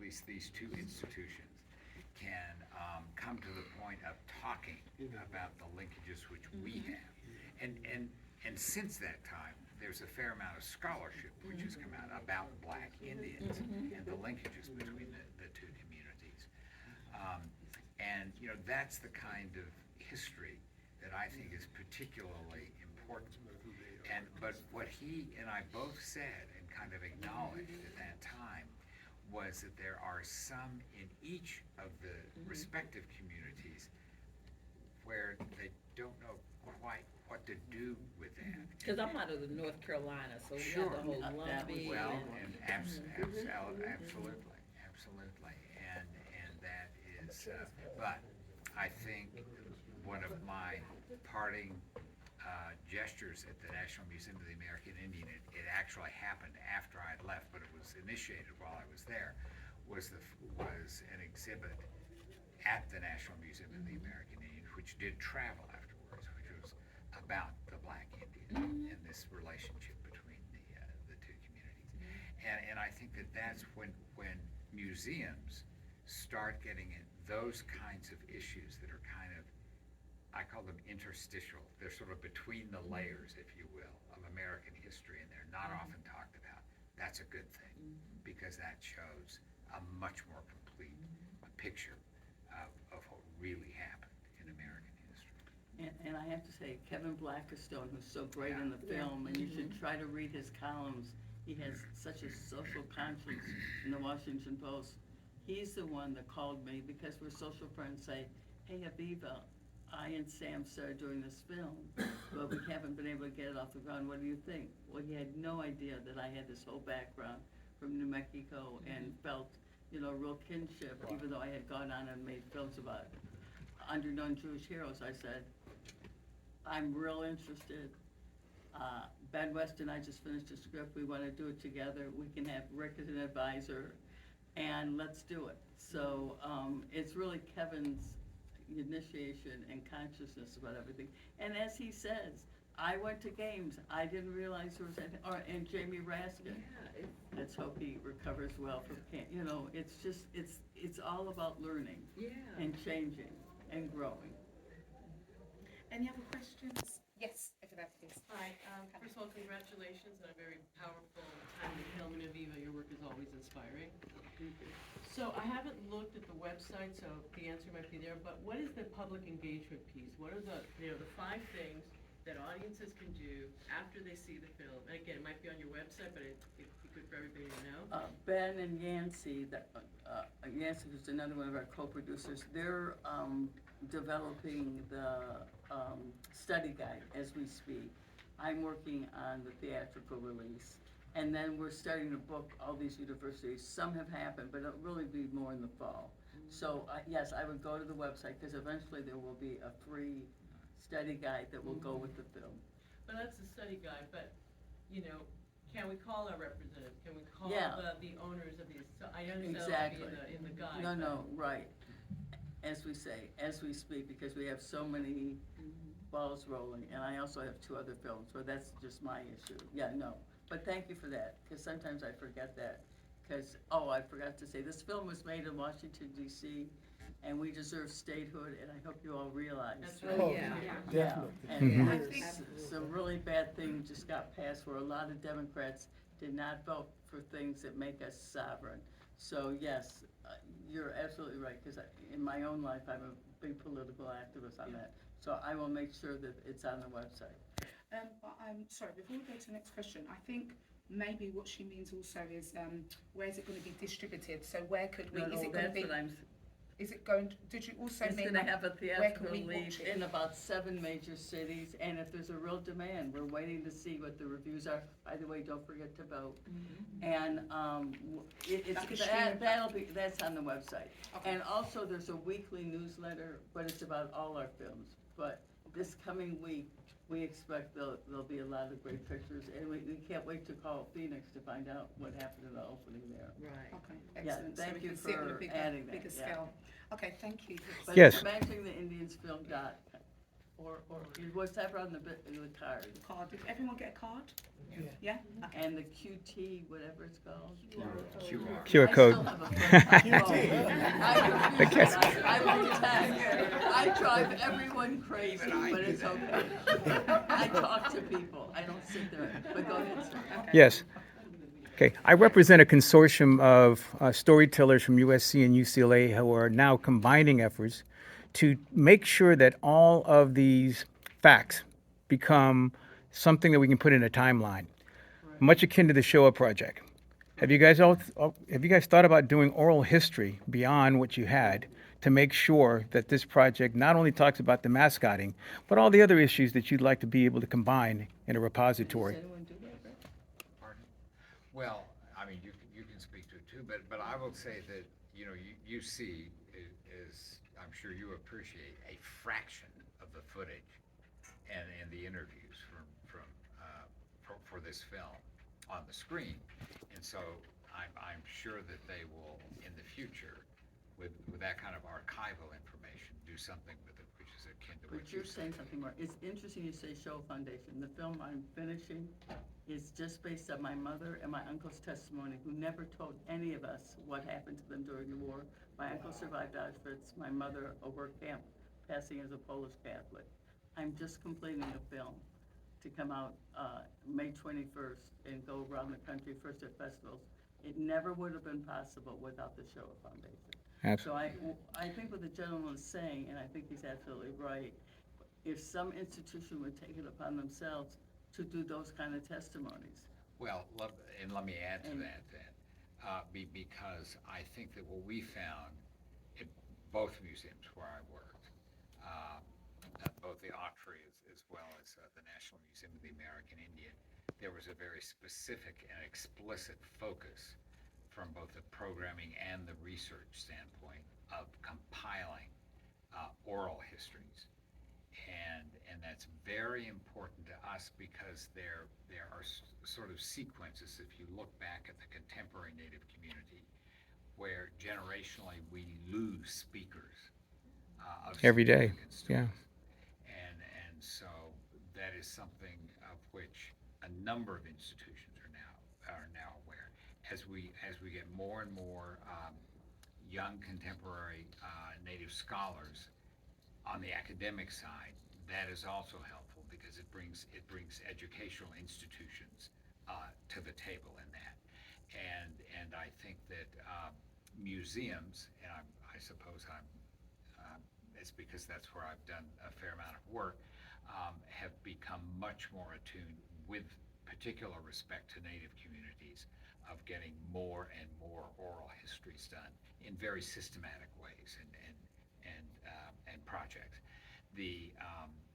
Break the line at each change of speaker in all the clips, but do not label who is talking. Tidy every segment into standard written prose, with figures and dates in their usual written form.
least these two institutions, can come to the point of talking about the linkages which we have. And since that time, there's a fair amount of scholarship which has come out about Black Indians and the linkages between the two communities. And that's the kind of history that I think is particularly important. But what he and I both said and kind of acknowledged at that time was that there are some in each of the respective communities where they don't know quite what to do with that.
Because I'm out of the North Carolina, so we
Sure.
have the whole Lumbee.
Well,
and-
and absolutely, and that is, but I think one of my parting gestures at the National Museum of the American Indian, it actually happened after I had left, but it was initiated while I was there, was an exhibit at the National Museum of the American Indian, which did travel afterwards, which was about the Black Indian and this relationship between the two communities. And I think that's when museums start getting at those kinds of issues that are kind of, I call them interstitial. They're sort of between the layers, if you will, of American history, and they're not often talked about. That's a good thing, because that shows a much more complete picture of what really happened in American history.
And I have to say, Kevin Blackistone, who's so great in the film, and you should try to read his columns. He has such a social conscience in the Washington Post. He's the one that called me because we're social friends, say, hey, Aviva, I and Sam started doing this film, but we haven't been able to get it off the ground. What do you think? Well, he had no idea that I had this whole background from New Mexico and felt, real kinship, even though I had gone on and made films about underknown Jewish heroes. I said, I'm real interested. Ben West and I just finished a script. We want to do it together. We can have Rick as an advisor, and let's do it. So it's really Kevin's initiation and consciousness about everything. And as he says, I went to games. I didn't realize there was anything. And Jamie Raskin. Let's hope he recovers well from it's just, it's all about learning and changing and growing.
Any other questions? Yes, over there, please.
Hi, first of all, congratulations on a very powerful, timely film, and Aviva, your work is always inspiring. So I haven't looked at the website, so the answer might be there, but what is the public engagement piece? What are the 5 things that audiences can do after they see the film? And again, it might be on your website, but it'd be good for everybody to know.
Ben and Yancy, Yancy, who's another one of our co-producers, they're developing the study guide as we speak. I'm working on the theatrical release. And then we're starting to book all these universities. Some have happened, but it'll really be more in the fall. So yes, I would go to the website, because eventually there will be a free study guide that will go with the film.
But that's the study guide, but, can we call our representatives? Can we call the owners of these? So I understand
Exactly.
it'll be in the guide.
No, right. As we say, as we speak, because we have so many balls rolling, and I also have 2 other films, so that's just my issue. But thank you for that, because sometimes I forget that. Because, I forgot to say, this film was made in Washington, D.C., and we deserve statehood, and I hope you all realize.
That's
that.
right.
Definitely.
And
I
there's
think-
some really bad thing just got passed where a lot of Democrats did not vote for things that make us sovereign. So yes, you're absolutely right, because in my own life, I'm a big political activist on that. So I will make sure that it's on the website.
But I'm sorry, before we go to the next question, I think maybe what she means also is where's it going to be distributed? So where could we, is it going to be, is it going, did you also
It's
mean
gonna
like,
have a
where can
theatrical
we
release
watch it?
in about 7 major cities, and if there's a real demand, we're waiting to see what the reviews are. By the way, don't forget to vote. And
Like a stream.
that's on the website.
Okay.
And also, there's a weekly newsletter, but it's about all our films. But this coming week, we expect there'll be a lot of great pictures, and we can't wait to call Phoenix to find out what happened in the opening there.
Right.
Okay,
Yeah,
excellent. So
thank
we
you
can see it on a
for
bigger,
adding that,
bigger
yeah.
scale. Okay, thank you.
But
Yes.
Imagining the Indians film or whatever on the card.
Card. Did everyone get a card? Yeah? Okay.
And the QT, whatever it's called.
QR.
QR code.
I'm on tech. I drive everyone crazy, but it's okay. I talk to people, I don't sit there, but go ahead, sir.
Yes. Okay, I represent a consortium of storytellers from USC and UCLA who are now combining efforts to make sure that all of these facts become something that we can put in a timeline, much akin to the Shoah Project. Have you guys thought about doing oral history beyond what you had to make sure that this project not only talks about the mascotting, but all the other issues that you'd like to be able to combine in a repository?
Does anyone do that, Rick?
Pardon? Well, I mean, you can speak to it too, but I will say that, you see, is, I'm sure you appreciate, a fraction of the footage and the interviews for this film on the screen. And so I'm sure that they will, in the future, with that kind of archival information, do something with it, which is akin to what
But you're saying something more. It's interesting you say Shoah Foundation. The film I'm finishing is just based on my mother and my uncle's testimony, who never told any of us what happened to them during the war. My uncle survived Auschwitz, my mother a work camp, passing as a Polish Catholic. I'm just completing a film to come out May 21st and go around the country, first at festivals. It never would have been possible without the Shoah Foundation.
Absolutely.
So I think what the gentleman is saying, and I think he's absolutely right, if some institution would take it upon themselves to do those kind of testimonies.
Well, let me add to
And-
that then, because I think that what we found at both museums where I worked, both the Autry as well as the National Museum of the American Indian, there was a very specific and explicit focus from both the programming and the research standpoint of compiling oral histories. And that's very important to us because there are sort of sequences, if you look back at the contemporary Native community, where generationally we lose speakers of
Every day,
significant stories.
yeah.
And so that is something of which a number of institutions are now aware. As we get more and more young contemporary Native scholars on the academic side, that is also helpful because it brings educational institutions to the table in that. And I think that museums, and I suppose it's because that's where I've done a fair amount of work, have become much more attuned, with particular respect to Native communities, of getting more and more oral histories done in very systematic ways and projects. The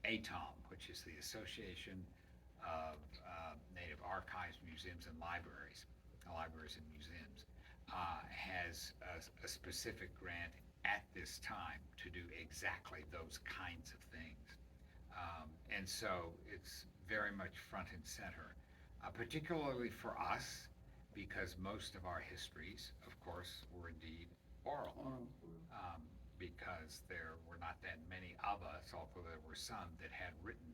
ATOM, which is the Association of Native Archives, Museums, and Libraries and Museums, has a specific grant at this time to do exactly those kinds of things. And so it's very much front and center, particularly for us, because most of our histories, of course, were indeed oral. Because there were not that many of us, although there were some that had written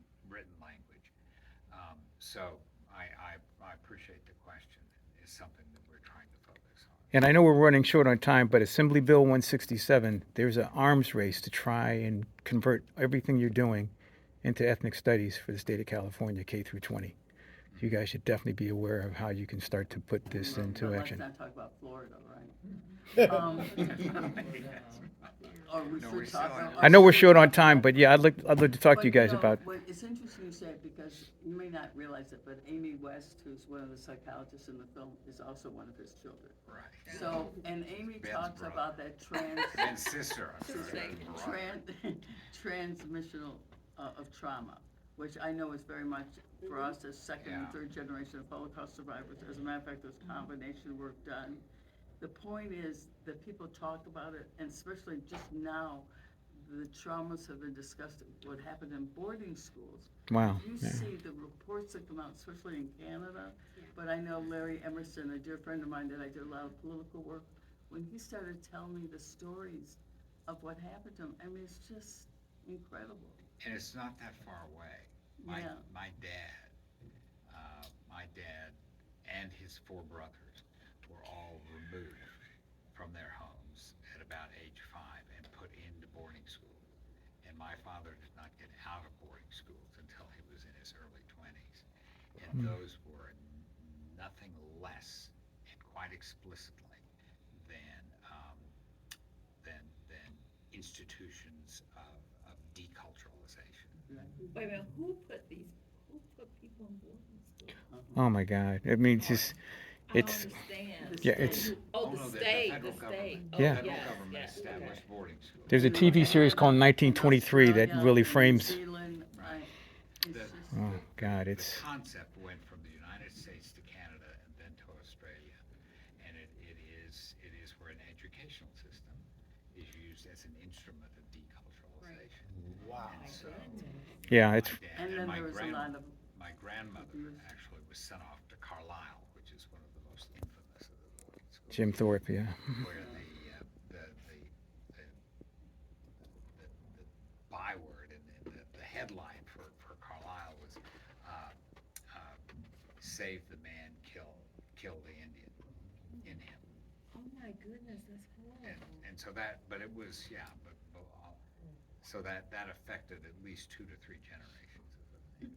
language. So I appreciate the question. It's something that we're trying to focus on.
And I know we're running short on time, but Assembly Bill 167, there's an arms race to try and convert everything you're doing into ethnic studies for the state of California, K through 20. So you guys should definitely be aware of how you can start to put this into action.
Let's not talk about Florida, right? Or we
No,
should
we're
talk
still on-
about-
I know we're short on time, but yeah, I'd like to talk to you guys about.
But it's interesting you say it because you may not realize it, but Amy West, who's one of the psychologists in the film, is also one of his children.
Right.
So, and Amy
Ben's
talks
brother.
about that
And sister, I'm sorry.
transmissional of trauma, which I know is very much for us as second and
Yeah.
third generation of Holocaust survivors. As a matter of fact, there's combination work done. The point is that people talk about it, and especially just now, the traumas have been discussed, what happened in boarding schools.
Wow.
You
Yeah.
see the reports that come out, especially in Canada, but I know Larry Emerson, a dear friend of mine that I did a lot of political work, when he started telling me the stories of what happened to him, I mean, it's just incredible.
And it's not that far away. My,
Yeah.
my dad and his 4 brothers were all removed from their homes at about age 5 and put into boarding school. And my father did not get out of boarding schools until he was in his early 20s. And those were nothing less, and quite explicitly, than institutions of deculturalization.
Wait a minute, who put people in boarding school?
Oh my God. I mean, it's just,
I don't
it's,
understand.
yeah, it's,
Oh, the
no,
state,
federal
the state.
government-
Oh,
the
Yeah.
federal
yes,
government
yes,
established
okay.
boarding schools.
there's a TV series called 1923 that
Australia,
really
New
frames,
Zealand, right. It's
The-
just-
oh God,
The
it's,
concept went from the United States to Canada and then to Australia. And it is where an educational system is used as an instrument of deculturalization.
Wow.
And so,
yeah,
my
it's,
dad-
And then
my
there was a lot of,
My grandmother
abuse.
actually was sent off to Carlisle, which is one of the most infamous of the boarding schools.
Jim Thorpe, yeah.
Where the byword and the headline for Carlisle was, save the man, kill the Indian in him.
Oh my goodness, that's horrible.
And so that, but it was, yeah, so that affected at least 2 to 3 generations of it.